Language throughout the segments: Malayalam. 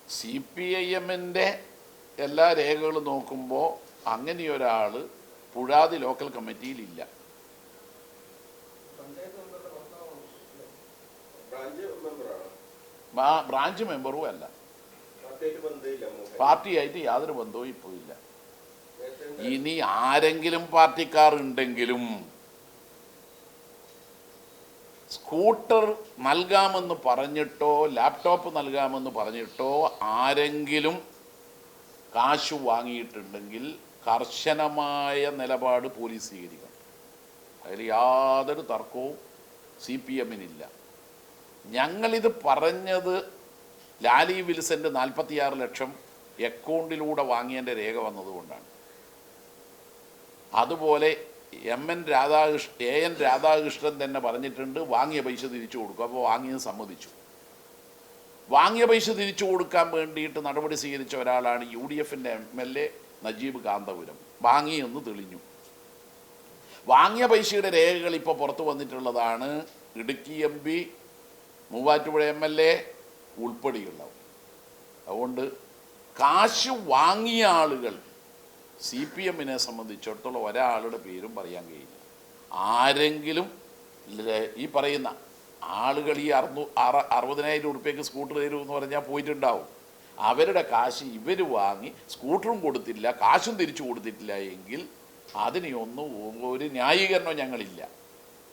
CPIM-ന്റെ എല്ലാ രേഖകളും നോക്കുമ്പോൾ അങ്ങനെയൊരാൾ പുഴാതി ലോക്കൽ കമ്മിറ്റിയിലില്ല. ബ്രാഞ്ച് മെമ്പറും അല്ല. പാർട്ടിയായിട്ട് യാതൊരു ബന്ധവും ഇപ്പോൾ ഇല്ല. ഇനി ആരെങ്കിലും പാർട്ടിക്കാർ ഉണ്ടെങ്കിലും സ്കൂട്ടർ നൽകാമെന്ന് പറഞ്ഞിട്ടോ ലാപ്ടോപ്പ് നൽകാമെന്ന് പറഞ്ഞിട്ടോ ആരെങ്കിലും കാശ് വാങ്ങിയിട്ടുണ്ടെങ്കിൽ കർശനമായ നിലപാട് പോലീസ് സ്വീകരിക്കണം. അതിൽ യാതൊരു തർക്കവും CPM-നില്ല. ഞങ്ങളിത് പറഞ്ഞത് ലാലി വിൽസൻ്റെ 46 ലക്ഷം അക്കൗണ്ടിലൂടെ വാങ്ങിയതിൻ്റെ രേഖ വന്നതുകൊണ്ടാണ്. അതുപോലെ AN രാധാകൃഷ്ണൻ തന്നെ പറഞ്ഞിട്ടുണ്ട് വാങ്ങിയ പൈസ തിരിച്ചു കൊടുക്കും. അപ്പോൾ വാങ്ങിയത് സമ്മതിച്ചു. വാങ്ങിയ പൈസ തിരിച്ചു കൊടുക്കാൻ വേണ്ടിയിട്ട് നടപടി സ്വീകരിച്ച ഒരാളാണ് UDF-ൻ്റെ MLA നജീബ് കാന്തപുരം. വാങ്ങിയെന്ന് തെളിഞ്ഞു. വാങ്ങിയ പൈസയുടെ രേഖകൾ ഇപ്പോൾ പുറത്തു വന്നിട്ടുള്ളതാണ്. ഇടുക്കി MP, മൂവാറ്റുപുഴ MLA ഉൾപ്പെടെയുള്ളവർ. അതുകൊണ്ട് കാശ് വാങ്ങിയ ആളുകൾ CPM-നെ സംബന്ധിച്ചിടത്തോളം ഒരാളുടെ പേരും പറയാൻ കഴിയില്ല. ആരെങ്കിലും ഈ പറയുന്ന ആളുകൾ ഈ 60,000 ഉറുപ്പ്യക്ക് സ്കൂട്ടർ തരുമെന്ന് പറഞ്ഞാൽ പോയിട്ടുണ്ടാവും. അവരുടെ കാശ് ഇവർ വാങ്ങി സ്കൂട്ടറും കൊടുത്തില്ല, കാശും തിരിച്ചു കൊടുത്തിട്ടില്ല എങ്കിൽ അതിനെയൊന്നും ഒരു ന്യായീകരണവും ഞങ്ങളില്ല.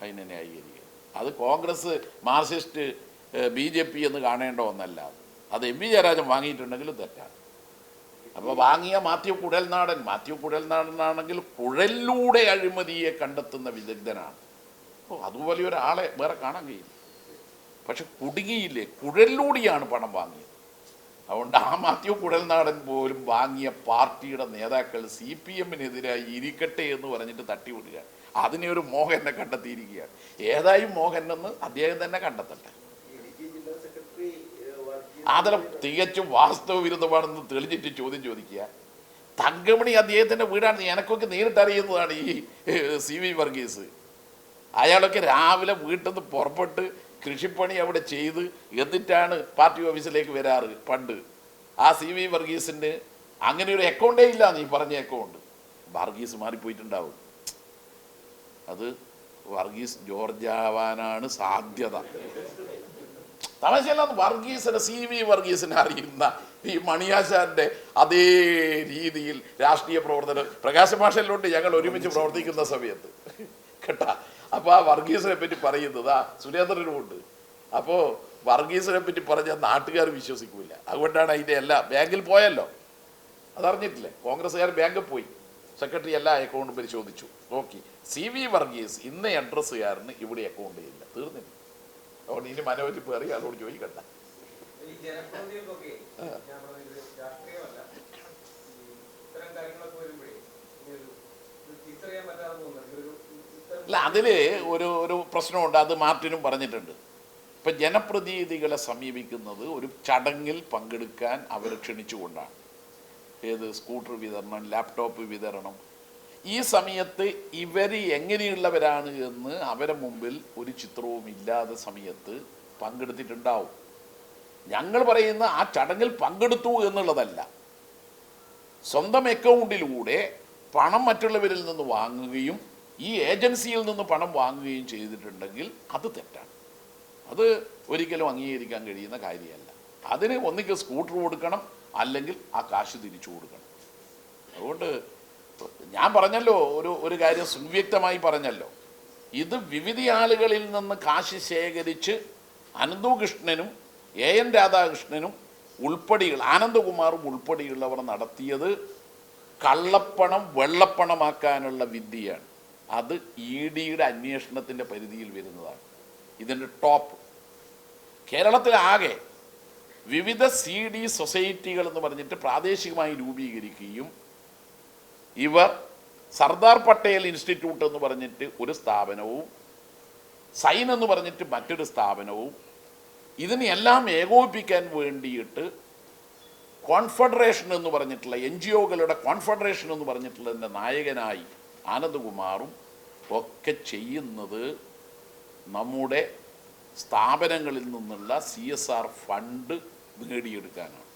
അതിനെ ന്യായീകരിക്കുക അത് കോൺഗ്രസ്, മാർക്സിസ്റ്റ്, BJP എന്ന് കാണേണ്ട ഒന്നല്ല. അത് MP ജയരാജൻ വാങ്ങിയിട്ടുണ്ടെങ്കിലും തെറ്റാണ്. അപ്പോൾ വാങ്ങിയ മാത്യു കുഴൽനാടനാണെങ്കിൽ കുഴലിലൂടെ അഴിമതിയെ കണ്ടെത്തുന്ന വിദഗ്ധനാണ്. അതുപോലെ ഒരാളെ വേറെ കാണാൻ കഴിയില്ല. പക്ഷെ കുടുങ്ങിയില്ലേ, കുഴലിലൂടെയാണ് പണം വാങ്ങിയത്. അതുകൊണ്ട് ആ മാത്യു കുഴൽനാടൻ പോലും വാങ്ങിയ പാർട്ടിയുടെ നേതാക്കൾ CPM-നെതിരായി ഇരിക്കട്ടെ എന്ന് പറഞ്ഞിട്ട് തട്ടിവിടുക. അതിനെ ഒരു മോഹനെ കണ്ടെത്തിയിരിക്കുകയാണ്. ഏതായും മോഹനെന്ന് അദ്ദേഹം തന്നെ കണ്ടെത്തട്ടെ. അതെല്ലാം തികച്ചും വാസ്തവ വിരുദ്ധമാണെന്ന് തെളിഞ്ഞിട്ട് ചോദ്യം ചോദിക്കുക. തങ്കമണി അദ്ദേഹത്തിൻ്റെ വീടാണ്. എനക്കൊക്കെ നേരിട്ടറിയുന്നതാണ് ഈ CV വർഗീസ്. അയാളൊക്കെ രാവിലെ വീട്ടിൽ നിന്ന് പുറപ്പെട്ട് കൃഷിപ്പണി അവിടെ ചെയ്ത് എന്നിട്ടാണ് പാർട്ടി ഓഫീസിലേക്ക് വരാറ് പണ്ട്. ആ CV വർഗീസിൻ്റെ അങ്ങനെ ഒരു അക്കൗണ്ടേ ഇല്ല. നീ പറഞ്ഞ അക്കൗണ്ട് വർഗീസ് മാറിപ്പോയിട്ടുണ്ടാവും. അത് വർഗീസ് ജോർജ് ആവാനാണ് സാധ്യത. തമാശയല്ലാന്ന്. വർഗീസിനെ CV വർഗീസിനെ അറിയുന്ന ഈ മണിയാശാൻ്റെ അതേ രീതിയിൽ രാഷ്ട്രീയ പ്രവർത്തനം പ്രകാശ ഭാഷയിലുണ്ട്. ഞങ്ങൾ ഒരുമിച്ച് പ്രവർത്തിക്കുന്ന സമയത്ത് കേട്ടാ. അപ്പോൾ ആ വർഗീസിനെ പറ്റി പറയുന്നത് സുരേന്ദ്രനുമുണ്ട്. അപ്പോൾ വർഗീസിനെ പറ്റി പറഞ്ഞാൽ നാട്ടുകാർ വിശ്വസിക്കില്ല. അതുകൊണ്ടാണ് അതിൻ്റെ എല്ലാം ബാങ്കിൽ പോയല്ലോ, അതറിഞ്ഞിട്ടില്ലേ? കോൺഗ്രസ്സുകാർ ബാങ്കിൽ പോയി, സെക്രട്ടറി എല്ലാ അക്കൗണ്ടും പരിശോധിച്ചു നോക്കി. CV വർഗീസ് ഇന്ന അഡ്രസ്സുകാരന് ഇവിടെ അക്കൗണ്ട് ഇല്ല, തീർന്നില്ല. അതുകൊണ്ട് ഇനി മനോജ് പേറി ആളോട് ചോദിക്കണ്ട. അല്ല, അതിൽ ഒരു പ്രശ്നമുണ്ട്. അത് മാർട്ടിനും പറഞ്ഞിട്ടുണ്ട്. ഇപ്പം ജനപ്രതിനിധികളെ സമീപിക്കുന്നത് ഒരു ചടങ്ങിൽ പങ്കെടുക്കാൻ അവർ ക്ഷണിച്ചുകൊണ്ടാണ്. ഏത് സ്കൂട്ടർ വിതരണം, ലാപ്ടോപ്പ് വിതരണം. ഈ സമയത്ത് ഇവർ എങ്ങനെയുള്ളവരാണ് എന്ന് അവരെ മുമ്പിൽ ഒരു ചിത്രവും ഇല്ലാത്ത സമയത്ത് പങ്കെടുത്തിട്ടുണ്ടാവും. ഞങ്ങൾ പറയുന്ന ആ ചടങ്ങിൽ പങ്കെടുത്തു എന്നുള്ളതല്ല. സ്വന്തം അക്കൗണ്ടിലൂടെ പണം മറ്റുള്ളവരിൽ നിന്ന് വാങ്ങുകയും ഈ ഏജൻസിയിൽ നിന്ന് പണം വാങ്ങുകയും ചെയ്തിട്ടുണ്ടെങ്കിൽ അത് തെറ്റാണ്. അത് ഒരിക്കലും അംഗീകരിക്കാൻ കഴിയുന്ന കാര്യമല്ല. അതിന് ഒന്നുകിൽ സ്കൂട്ടർ കൊടുക്കണം, അല്ലെങ്കിൽ ആ കാശ് തിരിച്ചു കൊടുക്കണം. അതുകൊണ്ട് ഞാൻ പറഞ്ഞല്ലോ, ഒരു കാര്യം സുവ്യക്തമായി പറഞ്ഞല്ലോ. ഇത് വിവിധ ആളുകളിൽ നിന്ന് കാശ് ശേഖരിച്ച് അനന്തകൃഷ്ണനും AN രാധാകൃഷ്ണനും ഉൾപ്പെടെയുള്ള ആനന്ദകുമാറും ഉൾപ്പെടെയുള്ളവർ നടത്തിയത് കള്ളപ്പണം വെള്ളപ്പണമാക്കാനുള്ള വിദ്യയാണ്. അത് ED-യുടെ അന്വേഷണത്തിൻ്റെ പരിധിയിൽ വരുന്നതാണ്. ഇതിൻ്റെ ടോപ്പ് കേരളത്തിലാകെ വിവിധ CD സൊസൈറ്റികൾ എന്ന് പറഞ്ഞിട്ട് പ്രാദേശികമായി രൂപീകരിക്കുകയും ഇവർ സർദാർ പട്ടേൽ ഇൻസ്റ്റിറ്റ്യൂട്ട് എന്ന് പറഞ്ഞിട്ട് ഒരു സ്ഥാപനവും സൈൻ എന്ന് പറഞ്ഞിട്ട് മറ്റൊരു സ്ഥാപനവും ഇതിനെല്ലാം ഏകോപിപ്പിക്കാൻ വേണ്ടിയിട്ട് കോൺഫെഡറേഷൻ എന്ന് പറഞ്ഞിട്ടുള്ള NGO-കളുടെ കോൺഫെഡറേഷൻ എന്ന് പറഞ്ഞിട്ടുള്ളതിൻ്റെ നായകനായി ആനന്ദകുമാറും ഒക്കെ ചെയ്യുന്നത് നമ്മുടെ സ്ഥാപനങ്ങളിൽ നിന്നുള്ള CSR ഫണ്ട് നേടിയെടുക്കാനാണ്.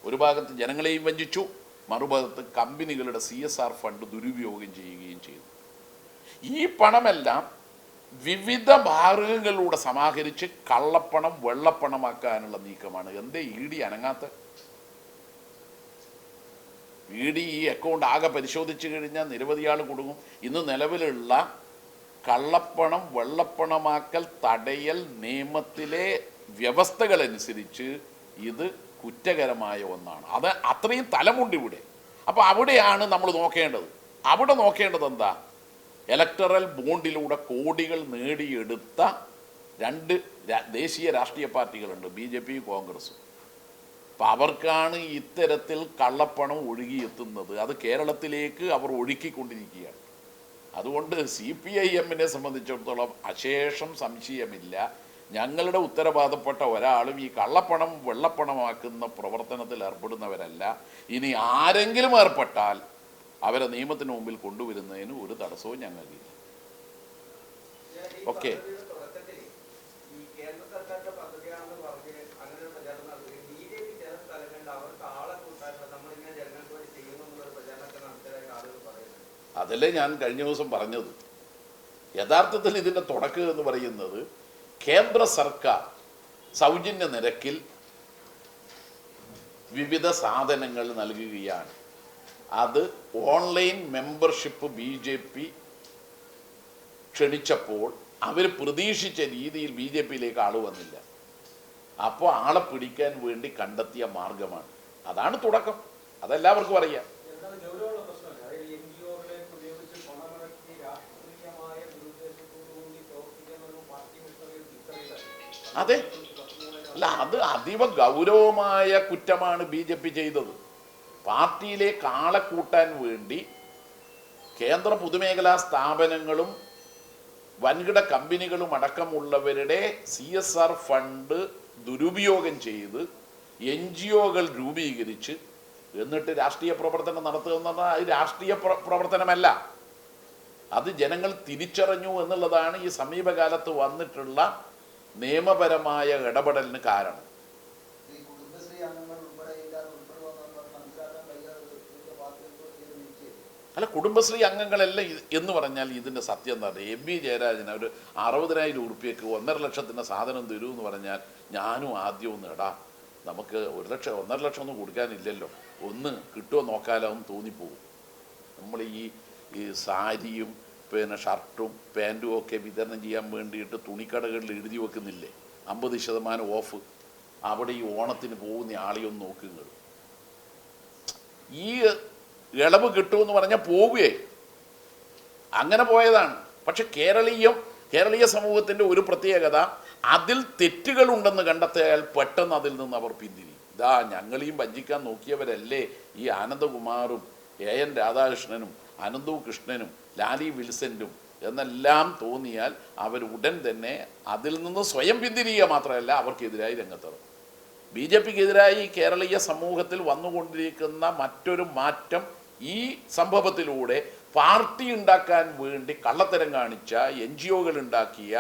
ഒരു ഭാഗത്ത് ജനങ്ങളെയും വഞ്ചിച്ചു, മറുഭാഗത്ത് കമ്പനികളുടെ CSR ഫണ്ട് ദുരുപയോഗം ചെയ്യുകയും ചെയ്തു. ഈ പണമെല്ലാം വിവിധ മാർഗങ്ങളിലൂടെ സമാഹരിച്ച് കള്ളപ്പണം വെള്ളപ്പണമാക്കാനുള്ള നീക്കമാണ്. എന്തേ ED അനങ്ങാത്ത? ED ഈ അക്കൗണ്ട് ആകെ പരിശോധിച്ചു കഴിഞ്ഞാൽ നിരവധി ആൾ കുടുങ്ങും. ഇന്ന് നിലവിലുള്ള കള്ളപ്പണം വെള്ളപ്പണമാക്കൽ തടയൽ നിയമത്തിലെ വ്യവസ്ഥകളനുസരിച്ച് ഇത് കുറ്റകരമായ ഒന്നാണ്. അത് അത്രയും തലമുണ്ട് ഇവിടെ. അപ്പോൾ അവിടെയാണ് നമ്മൾ നോക്കേണ്ടത്. അവിടെ നോക്കേണ്ടത് എന്താ? ഇലക്ടറൽ ബോണ്ടിലൂടെ കോടികൾ നേടിയെടുത്ത രണ്ട് ദേശീയ രാഷ്ട്രീയ പാർട്ടികളുണ്ട്, BJP കോൺഗ്രസും. അപ്പം അവർക്കാണ് ഇത്തരത്തിൽ കള്ളപ്പണം ഒഴുകിയെത്തുന്നത്. അത് കേരളത്തിലേക്ക് അവർ ഒഴുക്കിക്കൊണ്ടിരിക്കുകയാണ്. അതുകൊണ്ട് CPIM-നെ സംബന്ധിച്ചിടത്തോളം അശേഷം സംശയമില്ല, ഞങ്ങളുടെ ഉത്തരവാദപ്പെട്ട ഒരാളും ഈ കള്ളപ്പണം വെള്ളപ്പണമാക്കുന്ന പ്രവർത്തനത്തിൽ ഏർപ്പെടുന്നവരല്ല. ഇനി ആരെങ്കിലും ഏർപ്പെട്ടാൽ അവരെ നിയമത്തിന് മുമ്പിൽ കൊണ്ടുവരുന്നതിന് ഒരു തടസ്സവും ഞങ്ങൾക്കില്ല. ഓക്കെ. അതല്ലേ ഞാൻ കഴിഞ്ഞ ദിവസം പറഞ്ഞത്. യഥാർത്ഥത്തിൽ ഇതിൻ്റെ തുടക്കം എന്ന് പറയുന്നത് കേന്ദ്ര സർക്കാർ സൗജന്യ നിരക്കിൽ വിവിധ സാധനങ്ങൾ നൽകുകയാണ്. അത് ഓൺലൈൻ മെമ്പർഷിപ്പ് BJP ക്ഷണിച്ചപ്പോൾ അവർ പ്രതീക്ഷിച്ച രീതിയിൽ BJP-യിലേക്ക് ആൾ വന്നില്ല. അപ്പോൾ ആളെ പിടിക്കാൻ വേണ്ടി കണ്ടെത്തിയ മാർഗമാണ്. അതാണ് തുടക്കം. അതെല്ലാവർക്കും അറിയാം. അതെ, അല്ല, അത് അതീവ ഗൗരവമായ കുറ്റമാണ് BJP ചെയ്തത്. പാർട്ടിയിലേക്ക് ആളെ കൂട്ടാൻ വേണ്ടി കേന്ദ്ര പൊതുമേഖലാ സ്ഥാപനങ്ങളും വൻകിട കമ്പനികളും അടക്കമുള്ളവരുടെ CSR ഫണ്ട് ദുരുപയോഗം ചെയ്ത് NGO-കൾ രൂപീകരിച്ച് എന്നിട്ട് രാഷ്ട്രീയ പ്രവർത്തനം നടത്തുക എന്ന് പറഞ്ഞാൽ അത് രാഷ്ട്രീയ പ്രവർത്തനമല്ല. അത് ജനങ്ങൾ തിരിച്ചറിഞ്ഞു എന്നുള്ളതാണ് ഈ സമീപകാലത്ത് വന്നിട്ടുള്ള നിയമപരമായ ഇടപെടലിന് കാരണം. അല്ല, കുടുംബശ്രീ അംഗങ്ങളെല്ലാം എന്ന് പറഞ്ഞാൽ ഇതിൻ്റെ സത്യം എന്താ? MV ജയരാജന് ഒരു 60,000 ഉറുപ്പ്യക്ക് 1.5 ലക്ഷത്തിൻ്റെ സാധനം തരൂ എന്ന് പറഞ്ഞാൽ ഞാനും ആദ്യം ഒന്ന് എടാ നമുക്ക് 1 ലക്ഷം 1.5 ലക്ഷം ഒന്നും കൊടുക്കാനില്ലല്ലോ, ഒന്ന് കിട്ടുമോ നോക്കാലോ എന്ന് തോന്നിപ്പോകും. നമ്മൾ ഈ സാരിയും പിന്നെ ഷർട്ടും പാൻറ്റും ഒക്കെ വിതരണം ചെയ്യാൻ വേണ്ടിയിട്ട് തുണിക്കടകളിൽ എഴുതി വെക്കുന്നില്ലേ 50% ഓഫ്? അവിടെ ഈ ഓണത്തിന് പോകുന്ന ആളെയൊന്ന് നോക്കുക. ഈ ഇളവ് കിട്ടുമെന്ന് പറഞ്ഞാൽ പോവുകയെ അങ്ങനെ പോയതാണ്. പക്ഷെ കേരളീയ സമൂഹത്തിൻ്റെ ഒരു പ്രത്യേകത, അതിൽ തെറ്റുകളുണ്ടെന്ന് കണ്ടെത്തിയാൽ പെട്ടെന്ന് അതിൽ നിന്ന് അവർ പിന്തിരിയും. ഇതാ ഞങ്ങളെയും വഞ്ചിക്കാൻ നോക്കിയവരല്ലേ ഈ ആനന്ദകുമാറും AN രാധാകൃഷ്ണനും അനന്തു കൃഷ്ണനും ലാലി വിൽസന്റും എന്നെല്ലാം തോന്നിയാൽ അവർ ഉടൻ തന്നെ അതിൽ നിന്ന് സ്വയം പിന്തിരിയുക മാത്രമല്ല അവർക്കെതിരായി രംഗത്തിറങ്ങും. BJP-ക്കെതിരായി കേരളീയ സമൂഹത്തിൽ വന്നുകൊണ്ടിരിക്കുന്ന മറ്റൊരു മാറ്റം ഈ സംഭവത്തിലൂടെ പാർട്ടി ഉണ്ടാക്കാൻ വേണ്ടി കള്ളത്തരം കാണിച്ച NGO-കൾ ഉണ്ടാക്കിയ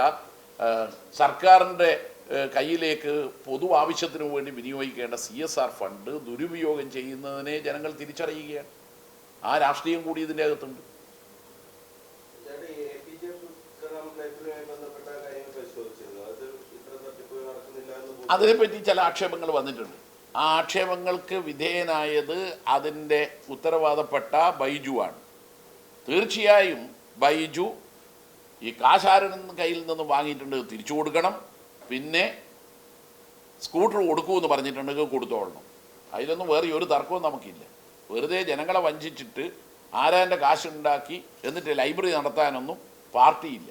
സർക്കാരിൻ്റെ കയ്യിലേക്ക് പൊതു ആവശ്യത്തിനു വേണ്ടി വിനിയോഗിക്കേണ്ട CSR ഫണ്ട് ദുരുപയോഗം ചെയ്യുന്നതിനെ ജനങ്ങൾ തിരിച്ചറിയുകയാണ്. ആ രാഷ്ട്രീയം കൂടി ഇതിൻ്റെ അകത്തുണ്ട്. അതിനെപ്പറ്റി ചില ആക്ഷേപങ്ങൾ വന്നിട്ടുണ്ട്. ആ ആക്ഷേപങ്ങൾക്ക് വിധേയനായത് അതിൻ്റെ ഉത്തരവാദപ്പെട്ട ബൈജുവാണ്. തീർച്ചയായും ബൈജു ഈ കാശാരുടെ കയ്യിൽ നിന്ന് വാങ്ങിയിട്ടുണ്ട്, തിരിച്ചു കൊടുക്കണം. പിന്നെ സ്കൂട്ടർ കൊടുക്കുമെന്ന് പറഞ്ഞിട്ടുണ്ടെങ്കിൽ കൊടുത്തോളണം. അതിലൊന്നും വേറെ ഒരു തർക്കവും നമുക്കില്ല. വെറുതെ ജനങ്ങളെ വഞ്ചിച്ചിട്ട് ആരാൻ്റെ കാശുണ്ടാക്കി എന്നിട്ട് ലൈബ്രറി നടത്താനൊന്നും പാർട്ടിയില്ല.